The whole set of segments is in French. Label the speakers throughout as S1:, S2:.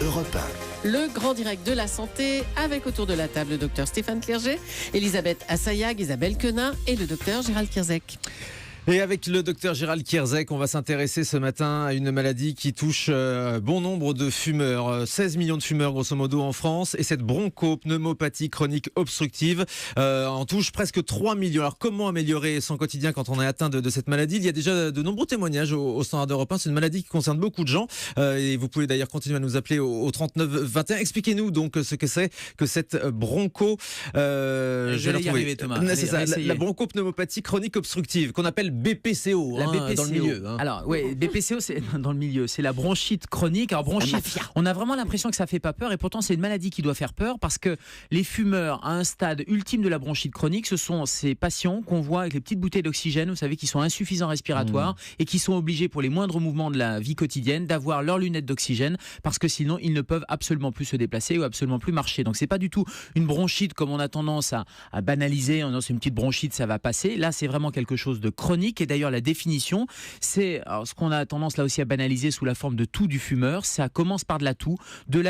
S1: Europe 1.
S2: Le grand direct de la santé avec autour de la table le docteur Stéphane Clerget, Elisabeth Assayag, Isabelle Quenin et le docteur Gérald Kierzek.
S3: Et avec le docteur Gérald Kierzek, on va s'intéresser ce matin à une maladie qui touche bon nombre de fumeurs. 16 millions de fumeurs grosso modo en France. Et cette bronchopneumopathie chronique obstructive en touche presque 3 millions. Alors comment améliorer son quotidien quand on est atteint de cette maladie? Il y a déjà de nombreux témoignages au Standard d'Europe 1. C'est une maladie qui concerne beaucoup de gens. Et vous pouvez d'ailleurs continuer à nous appeler au 39 21. Expliquez-nous donc ce que c'est que cette broncho...
S4: je vais y arriver, Thomas.
S3: C'est ça, la bronchopneumopathie chronique obstructive qu'on appelle BPCO,
S4: la BPCO.
S3: Dans le milieu.
S4: Alors, oui, BPCO, c'est dans le milieu. C'est la bronchite chronique. Alors, bronchite, on a vraiment l'impression que ça fait pas peur et pourtant, c'est une maladie qui doit faire peur parce que les fumeurs, à un stade ultime de la bronchite chronique, ce sont ces patients qu'on voit avec les petites bouteilles d'oxygène, vous savez, qui sont insuffisants respiratoires et qui sont obligés, pour les moindres mouvements de la vie quotidienne, d'avoir leurs lunettes d'oxygène parce que sinon, ils ne peuvent absolument plus se déplacer ou absolument plus marcher. Donc, c'est pas du tout une bronchite comme on a tendance à banaliser en disant c'est une petite bronchite, ça va passer. Là, c'est vraiment quelque chose de chronique. Et d'ailleurs, la définition, c'est ce qu'on a tendance là aussi à banaliser sous la forme de toux du fumeur. Ça commence par de la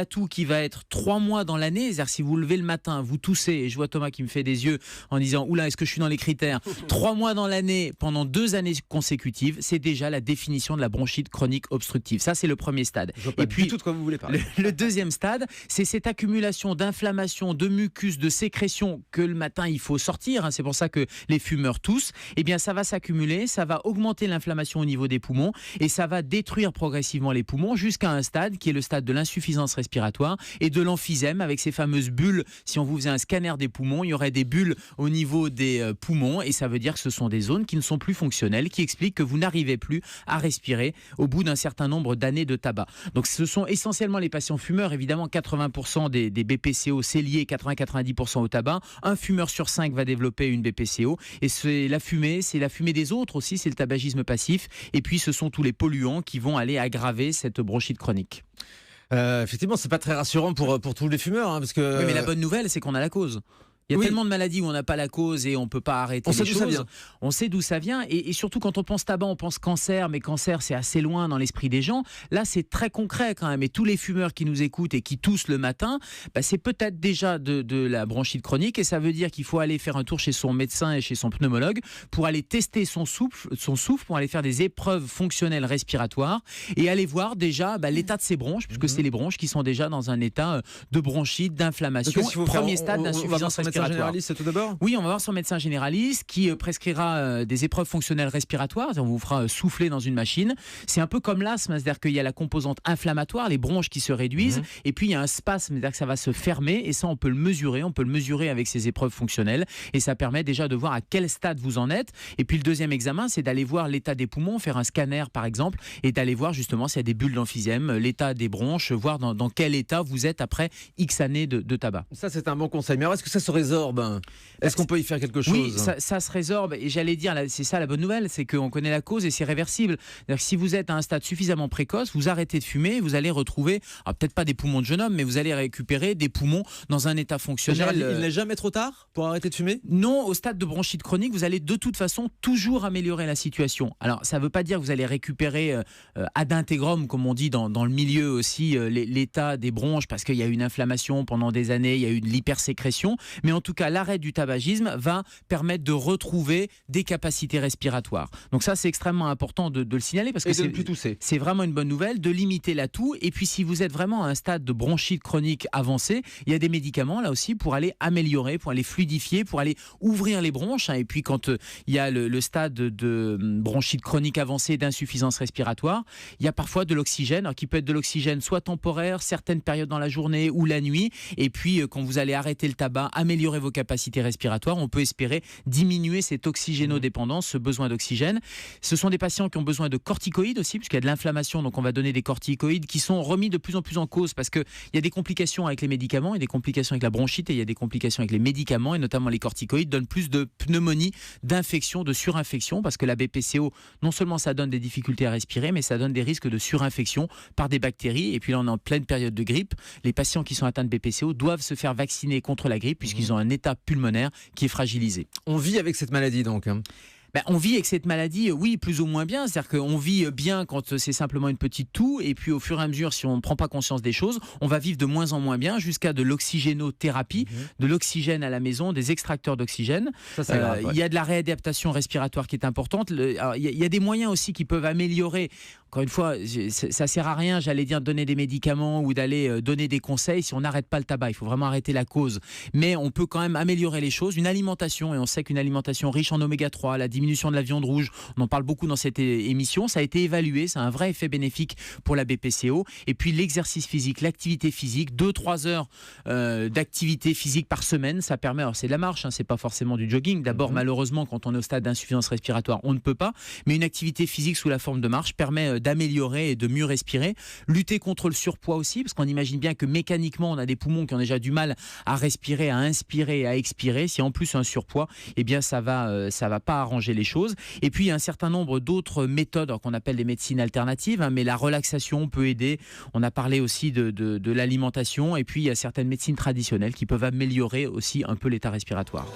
S4: toux qui va être 3 mois dans l'année. C'est-à-dire, si vous levez le matin, vous toussez, et je vois Thomas qui me fait des yeux en disant oula, est-ce que je suis dans les critères? 3 mois dans l'année pendant 2 années consécutives, c'est déjà la définition de la bronchite chronique obstructive. Ça, c'est le premier stade.
S3: Et puis, tout de quoi vous voulez parler.
S4: Le deuxième stade, c'est cette accumulation d'inflammation, de mucus, de sécrétion que le matin il faut sortir. C'est pour ça que les fumeurs toussent. Eh bien, ça va s'accumuler. Ça va augmenter l'inflammation au niveau des poumons et ça va détruire progressivement les poumons jusqu'à un stade qui est le stade de l'insuffisance respiratoire et de l'emphysème avec ces fameuses bulles. Si on vous faisait un scanner des poumons, il y aurait des bulles au niveau des poumons et ça veut dire que ce sont des zones qui ne sont plus fonctionnelles, qui expliquent que vous n'arrivez plus à respirer au bout d'un certain nombre d'années de tabac. Donc ce sont essentiellement les patients fumeurs, évidemment 80% des BPCO, c'est lié 80-90% au tabac. Un fumeur sur 5 va développer une BPCO et c'est la fumée des autres aussi, c'est le tabagisme passif. Et puis, ce sont tous les polluants qui vont aller aggraver cette bronchite chronique.
S3: Effectivement, c'est pas très rassurant pour tous les fumeurs. Parce que...
S4: Oui, mais la bonne nouvelle, c'est qu'on a la cause. Il y a tellement de maladies où on n'a pas la cause et on ne peut pas arrêter les choses. On sait d'où ça vient. Et surtout, quand on pense tabac, on pense cancer. Mais cancer, c'est assez loin dans l'esprit des gens. Là, c'est très concret quand même. Et tous les fumeurs qui nous écoutent et qui toussent le matin, c'est peut-être déjà de la bronchite chronique. Et ça veut dire qu'il faut aller faire un tour chez son médecin et chez son pneumologue pour aller tester son souffle, pour aller faire des épreuves fonctionnelles respiratoires et aller voir déjà l'état de ses bronches, puisque c'est les bronches qui sont déjà dans un état de bronchite, d'inflammation. Premier stade d'insuffisance respiratoire.
S3: Généraliste tout d'abord?
S4: Oui, on va voir son médecin généraliste qui prescrira des épreuves fonctionnelles respiratoires. On vous fera souffler dans une machine. C'est un peu comme l'asthme, c'est-à-dire qu'il y a la composante inflammatoire, les bronches qui se réduisent, et puis il y a un spasme, c'est-à-dire que ça va se fermer, et ça on peut le mesurer avec ces épreuves fonctionnelles, et ça permet déjà de voir à quel stade vous en êtes. Et puis le deuxième examen, c'est d'aller voir l'état des poumons, faire un scanner par exemple, et d'aller voir justement s'il y a des bulles d'emphysème, l'état des bronches, voir dans quel état vous êtes après X années de tabac.
S3: Ça, c'est un bon conseil. Mais alors, est-ce que ça se résorbe? Est-ce qu'on peut y faire quelque chose?
S4: Oui, ça se résorbe. Et j'allais dire, c'est ça la bonne nouvelle, c'est qu'on connaît la cause et c'est réversible. C'est-à-dire que si vous êtes à un stade suffisamment précoce, vous arrêtez de fumer, vous allez retrouver, peut-être pas des poumons de jeune homme, mais vous allez récupérer des poumons dans un état fonctionnel.
S3: Il n'est jamais trop tard pour arrêter de fumer?
S4: Non, au stade de bronchite chronique, vous allez de toute façon toujours améliorer la situation. Alors, ça ne veut pas dire que vous allez récupérer ad integrum, comme on dit dans le milieu aussi, l'état des bronches, parce qu'il y a eu une inflammation pendant des années, il y a eu de l'hypersécrétion, mais en tout cas, l'arrêt du tabagisme va permettre de retrouver des capacités respiratoires. Donc ça, c'est extrêmement important de le signaler parce que c'est vraiment une bonne nouvelle, de limiter la toux. Et puis, si vous êtes vraiment à un stade de bronchite chronique avancé, il y a des médicaments là aussi pour aller améliorer, pour aller fluidifier, pour aller ouvrir les bronches. Et puis, quand il y a le stade de bronchite chronique avancée d'insuffisance respiratoire, il y a parfois de l'oxygène, alors qui peut être de l'oxygène soit temporaire, certaines périodes dans la journée ou la nuit. Et puis, quand vous allez arrêter le tabac, améliorer vos capacités respiratoires, on peut espérer diminuer cette oxygénodépendance, ce besoin d'oxygène. Ce sont des patients qui ont besoin de corticoïdes aussi, puisqu'il y a de l'inflammation, donc on va donner des corticoïdes qui sont remis de plus en plus en cause parce qu'il y a des complications avec les médicaments, il y a des complications avec la bronchite et il y a des complications avec les médicaments, et notamment les corticoïdes donnent plus de pneumonie, d'infection, de surinfection, parce que la BPCO, non seulement ça donne des difficultés à respirer, mais ça donne des risques de surinfection par des bactéries. Et puis là, on est en pleine période de grippe. Les patients qui sont atteints de BPCO doivent se faire vacciner contre la grippe puisqu'ils ont un état pulmonaire qui est fragilisé.
S3: On vit avec cette maladie donc.
S4: On vit avec cette maladie, oui, plus ou moins bien. C'est-à-dire qu'on vit bien quand c'est simplement une petite toux, et puis au fur et à mesure, si on ne prend pas conscience des choses, on va vivre de moins en moins bien, jusqu'à de l'oxygénothérapie, de l'oxygène à la maison, des extracteurs d'oxygène.
S3: Ça, c'est grave, ouais.
S4: Il y a de la réadaptation respiratoire qui est importante. Il y a des moyens aussi qui peuvent améliorer. Encore une fois, ça sert à rien, j'allais dire, de donner des médicaments ou d'aller donner des conseils si on n'arrête pas le tabac. Il faut vraiment arrêter la cause. Mais on peut quand même améliorer les choses. Une alimentation, et on sait qu'une alimentation riche en oméga 3, la diminution de la viande rouge, on en parle beaucoup dans cette émission, ça a été évalué, ça a un vrai effet bénéfique pour la BPCO. Et puis l'exercice physique, l'activité physique, 2-3 heures d'activité physique par semaine, ça permet, alors c'est de la marche, c'est pas forcément du jogging. D'abord, malheureusement, quand on est au stade d'insuffisance respiratoire, on ne peut pas. Mais une activité physique sous la forme de marche permet d'améliorer et de mieux respirer. Lutter contre le surpoids aussi, parce qu'on imagine bien que mécaniquement, on a des poumons qui ont déjà du mal à respirer, à inspirer et à expirer. Si en plus un surpoids, eh bien ça va pas arranger les choses. Et puis il y a un certain nombre d'autres méthodes qu'on appelle des médecines alternatives, mais la relaxation peut aider. On a parlé aussi de l'alimentation, et puis il y a certaines médecines traditionnelles qui peuvent améliorer aussi un peu l'état respiratoire.